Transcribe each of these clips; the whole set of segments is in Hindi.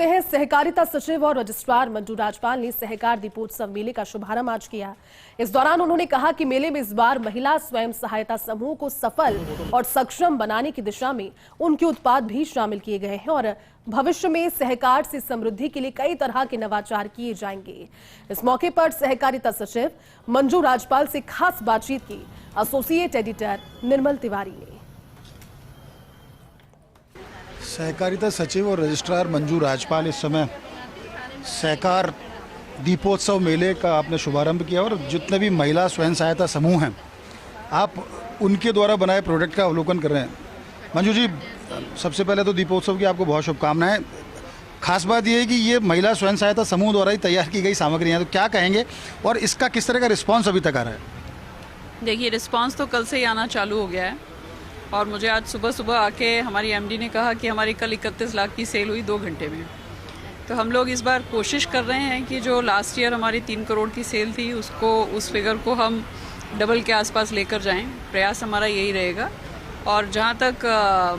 हैं सहकारिता सचिव और रजिस्ट्रार मंजू राजपाल ने सहकार दीपोत्सव मेले का शुभारंभ आज किया। इस दौरान उन्होंने कहा कि मेले में इस बार महिला स्वयं सहायता समूह को सफल और सक्षम बनाने की दिशा में उनके उत्पाद भी शामिल किए गए हैं और भविष्य में सहकार से समृद्धि के लिए कई तरह के नवाचार किए जाएंगे। इस मौके पर सहकारिता सचिव मंजू राजपाल से खास बातचीत की एसोसिएट एडिटर निर्मल तिवारी ने। सहकारिता सचिव और रजिस्ट्रार मंजू राजपाल इस समय सहकार दीपोत्सव मेले का आपने शुभारंभ किया और जितने भी महिला स्वयं सहायता समूह हैं आप उनके द्वारा बनाए प्रोडक्ट का अवलोकन कर रहे हैं। मंजू जी, सबसे पहले तो दीपोत्सव की आपको बहुत शुभकामनाएं। खास बात यह है कि ये महिला स्वयं सहायता समूह द्वारा ही तैयार की गई सामग्री हैं, तो क्या कहेंगे और इसका किस तरह का रिस्पॉन्स अभी तक आ रहा है? देखिए, रिस्पॉन्स तो कल से ही आना चालू हो गया है और मुझे आज सुबह सुबह आके हमारी एमडी ने कहा कि हमारी कल 31 लाख की सेल हुई 2 घंटे में। तो हम लोग इस बार कोशिश कर रहे हैं कि जो लास्ट ईयर हमारी 3 करोड़ की सेल थी उस फिगर को हम डबल के आसपास लेकर जाएं। प्रयास हमारा यही रहेगा। और जहां तक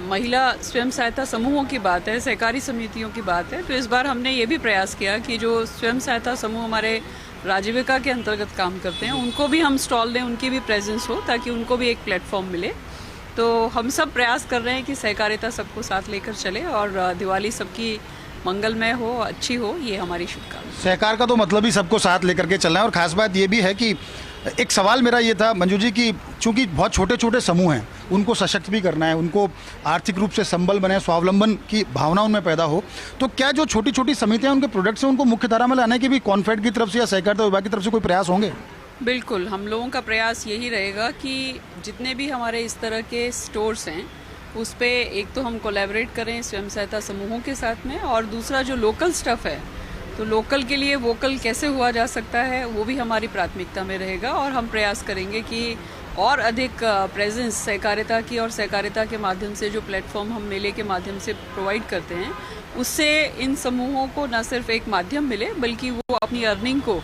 महिला स्वयं सहायता समूहों की बात है, सहकारी समितियों की बात है, तो इस बार हमने ये भी प्रयास किया कि जो स्वयं सहायता समूह हमारे राजीविका के अंतर्गत काम करते हैं उनको भी हम स्टॉल दें, उनकी भी प्रेजेंस हो ताकि उनको भी एक प्लेटफॉर्म मिले। तो हम सब प्रयास कर रहे हैं कि सहकारिता सबको साथ लेकर चले और दिवाली सबकी मंगलमय हो, अच्छी हो, ये हमारी शुभकामना। सहकार का तो मतलब ही सबको साथ लेकर के चलना है। और ख़ास बात ये भी है कि एक सवाल मेरा ये था मंजू जी कि चूंकि बहुत छोटे छोटे समूह हैं, उनको सशक्त भी करना है, उनको आर्थिक रूप से संबल बने, स्वावलंबन की भावना उनमें पैदा हो, तो क्या जो छोटी छोटी समितियाँ उनके प्रोडक्ट्स हैं उनको मुख्य धारा में लाने के भी कॉन्फेड की तरफ से या सहकारिता विभाग की तरफ से कोई प्रयास होंगे? बिल्कुल, हम लोगों का प्रयास यही रहेगा कि जितने भी हमारे इस तरह के स्टोर्स हैं उस पे एक तो हम कोलैबोरेट करें स्वयं सहायता समूहों के साथ में, और दूसरा जो लोकल स्टफ़ है तो लोकल के लिए वोकल कैसे हुआ जा सकता है वो भी हमारी प्राथमिकता में रहेगा। और हम प्रयास करेंगे कि और अधिक प्रेजेंस सहकारिता की और सहकारिता के माध्यम से जो प्लेटफॉर्म हम मेले के माध्यम से प्रोवाइड करते हैं उससे इन समूहों को न सिर्फ एक माध्यम मिले बल्कि वो अपनी अर्निंग को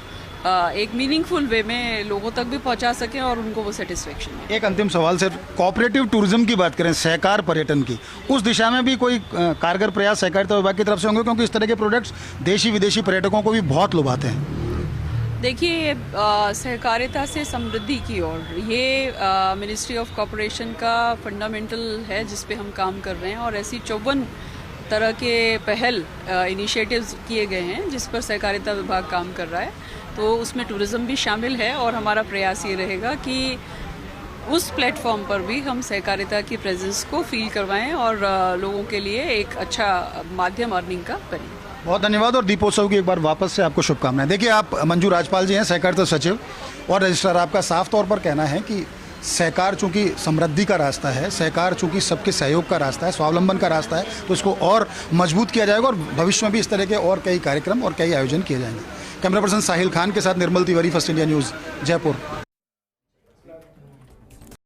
एक मीनिंगफुल वे में लोगों तक भी पहुंचा सकें और उनको वो सेटिस्फेक्शन मिले। एक अंतिम सवाल सर, कोऑपरेटिव टूरिज्म की बात करें, सहकार पर्यटन की, उस दिशा में भी कोई कारगर प्रयास सहकारिता विभाग की तरफ से होंगे? क्योंकि इस तरह के प्रोडक्ट्स देशी विदेशी पर्यटकों को भी बहुत लुभाते हैं। देखिए, सहकारिता से समृद्धि की ओर ये मिनिस्ट्री ऑफ कॉर्पोरेशन का फंडामेंटल है जिस पे हम काम कर रहे हैं और ऐसी 54 तरह के पहल इनिशिएटिव्स किए गए हैं जिस पर सहकारिता विभाग काम कर रहा है। तो उसमें टूरिज़्म भी शामिल है और हमारा प्रयास ये रहेगा कि उस प्लेटफॉर्म पर भी हम सहकारिता की प्रेजेंस को फील करवाएं और लोगों के लिए एक अच्छा माध्यम अर्निंग का करें। बहुत धन्यवाद और दीपोत्सव की एक बार वापस से आपको शुभकामनाएं। देखिए, आप मंजू राजपाल जी हैं, सहकारिता सचिव और रजिस्ट्रार। आपका साफ तौर पर कहना है कि सहकार चूँकि समृद्धि का रास्ता है, सहकार चूँकि सबके सहयोग का रास्ता है, स्वावलंबन का रास्ता है, तो इसको और मजबूत किया जाएगा और भविष्य में भी इस तरह के और कई कार्यक्रम और कई आयोजन किए जाएंगे। कैमरा पर्सन साहिल खान के साथ Nirmal Tiwari, first India news, Jaipur.